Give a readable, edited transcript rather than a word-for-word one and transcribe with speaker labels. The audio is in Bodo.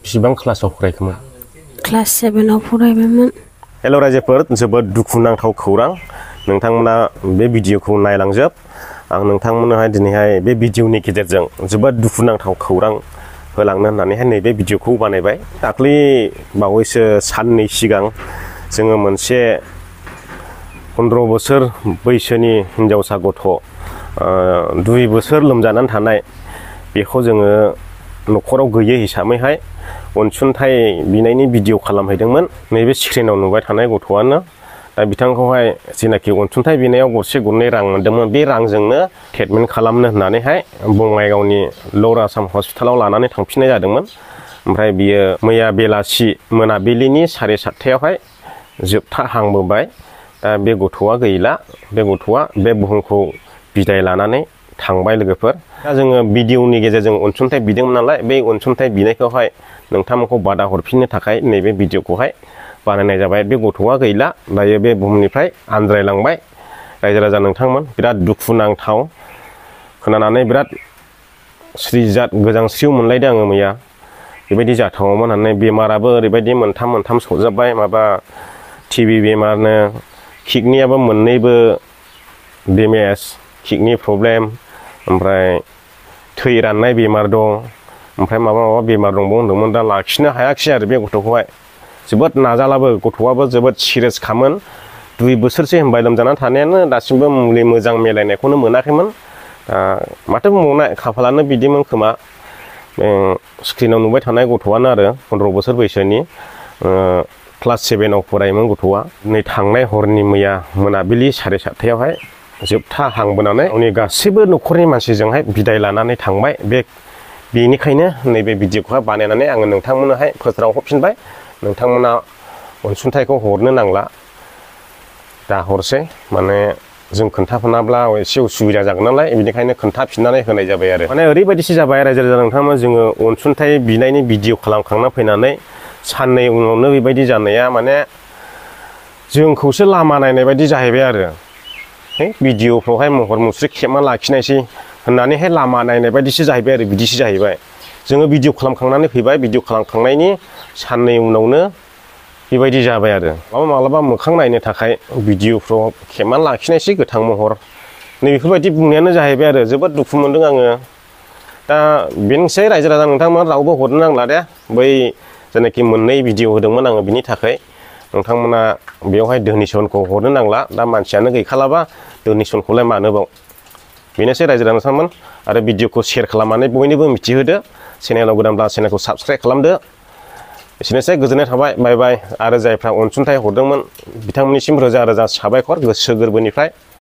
Speaker 1: बेसेबां क्लासाव फरायखोमोन?
Speaker 2: क्लास 7 आव फरायबायमोन।
Speaker 1: हेल' रायजोफोर, जोबोद दुखुनांथाव खौरां। नोंथांमोना बे भिडिअखौ नायलांजोब। आं नोंथांमोननोहाय दिनैहाय बे भिडिअनि गेजेरजों जोबोद दुखुनांथाव खौरां होलांनो होननानैहाय नैबे भिडिअखौ बानायबाय। दाख्लै बावैसो साननै सिगां जोङो मोनसे 15 बोसोर बैसोनि हिनजावसा गथ' 2 बोसोर लोमजानानै थानाय बेखौ जोङो न'खराव गैयै हिसाबैहाय अनसुंथाइ बिनायनि भिडिअ खालामहैदोंमोन। नैबे स्क्रिनाव नुबाय थानाय गथ'आनो दा बिथांखौहाय जेनाखि अनसुंथाइ बिनायाव गरसे गरनै रां मोन्दोंमोन, बे रांजोंनो ट्रिटमेन्ट खालामनो होननानैहाय बङाइगावनि ल'वर आसाम हस्पिटालाव लानानै थांफिननाय जादोंमोन। ओमफ्राय बियो मैया बेलासि मोनाबिलिनि 7:30 जोबथा हांबोबाय। दा बे गथ'आ गैला। बे गथ'आ बे बुहुमखौ बिदाय लानानै थांबाय लोगोफोर। दा जोङो भिडिअनि गेजेरजों अनसुंथाइ बिदोंमोन नालाय, बे अनसुंथाइ बिनायखौहाय नोंथांमोनखौ बादा हरफिननो थाखाय नैबे भिडिअखौहाय बानायनाय जाबाय। बे गथ'आ गैला, दायो बे बुहुमनिफ्राय आनज्रायलांबाय। रायजो राजा नोंथांमोन, बिराद दुखुनांथाव खोनानानै बिराद श्रीजात गोजांस्रिउ मोनलायदों आङो मैया। बेबायदि जाथावामोन होननानै बेमाराबो ओरैबायदि मोनथाम सौजाबाय। माबा टिबि बेमारनो, किडनियाबो मोननैबो डेमेज, किडनि प्रब्लेम, ओमफ्राय थै राननाय बेमार दं, ओमफ्राय माबा बेमार दंबावो होनदोंमोन। दा लाखिनो हायाखिसै आरो बे गथ'खौहाय। जोबोद नाजालाबो, गथ'आबो जोबोद सिरियासखामोन। 2 बोसोरसो होनबाय लोमजानानै थानायानो, दासिमबो मुलि मोजां मिलायनायखौनो मोनाखैमोन। माथो बुंबावनाय, खाफालानो बिदिमोन खोमा। स्क्रिनाव नुबाय थानाय गथ'आनो आरो 15 बोसोर बैसोनि क्लास 7 आव फरायोमोन गथ'आ। नै थांनाय हरनि मैया मोनाबिलि 7:30 जोबथा हांबोनानै गावनि गासैबो न'खरनि मानसिजोंहाय बिदाय लानानै थांबाय। बेनिखायनो नैबे भिडिअखौहाय बानायनानै आङो नोंथांमोननोहाय फोथाराव हरफिनबाय। नोंथांमोना अनसुंथाइखौ हरनो नांला, दा हरसै। माने जों खोन्थाफिनाब्ला एसे उसुबिदा जागोन नालाय, बेनिखायनो खोन्थाफिननानै होनाय जाबाय आरो। माने ओरैबायदिसो जाबाय रायजो राजा नोंथांमोन, जोङो अनसुंथाइ बिनायनि भिडिअ खालामखांना फैनानै साननै उनावनो बेबायदि जानाया माने जोंखौसो लामा नायनाय बायदि जाहैबाय आरो। भिडिअफ्रावहाय महर मुस्रि खेबना लाखिनायसै होननानैहाय लामा नायनाय बायदिसो जाहैबाय आरो। बिदिसो जाहैबाय। जोङो भिडिअ खालामखांनानै फैबाय, भिडिअ खालामखांनायनि साननै उनावनो बेबायदि जाबाय आरो। माब्लाबा मोखां नायनो थाखाय भिडिअफ्राव खेबनानै लाखिनायसै गोथां महर, नैबेफोरबायदि बुंनायानो जाहैबाय आरो। जोबोद दुखु मोनदों आङो। दा बेनोसै रायजो राजा नोंथांमोन, रावबो हरनो नांला दे। बै जेनाखि मोननै भिडिअ होदोंमोन आङो, बिनि थाखाय नोंथांमोना बेवहाय डनेसनखौ हरनो नांला। दा मानसियानो गैखालाबा डनेसनखौलाय मानोबाव। बेनोसै रायजो राजा नोंथांमोन। आरो भिडिअखौ शेयार खालामनानै बयनोबो मिथिहोदो। चेनेलाव गोदानब्ला चेनेलखौ साबस्क्राइब खालामदो। एसेनोसै, गोजोननाय थाबाय, बाय बाय। आरो जायफ्रा अनसुंथाइ हरदोंमोन बिथांमोननिसिम रोजा रोजा साबायखर गोसो गोरबोनिफ्राय।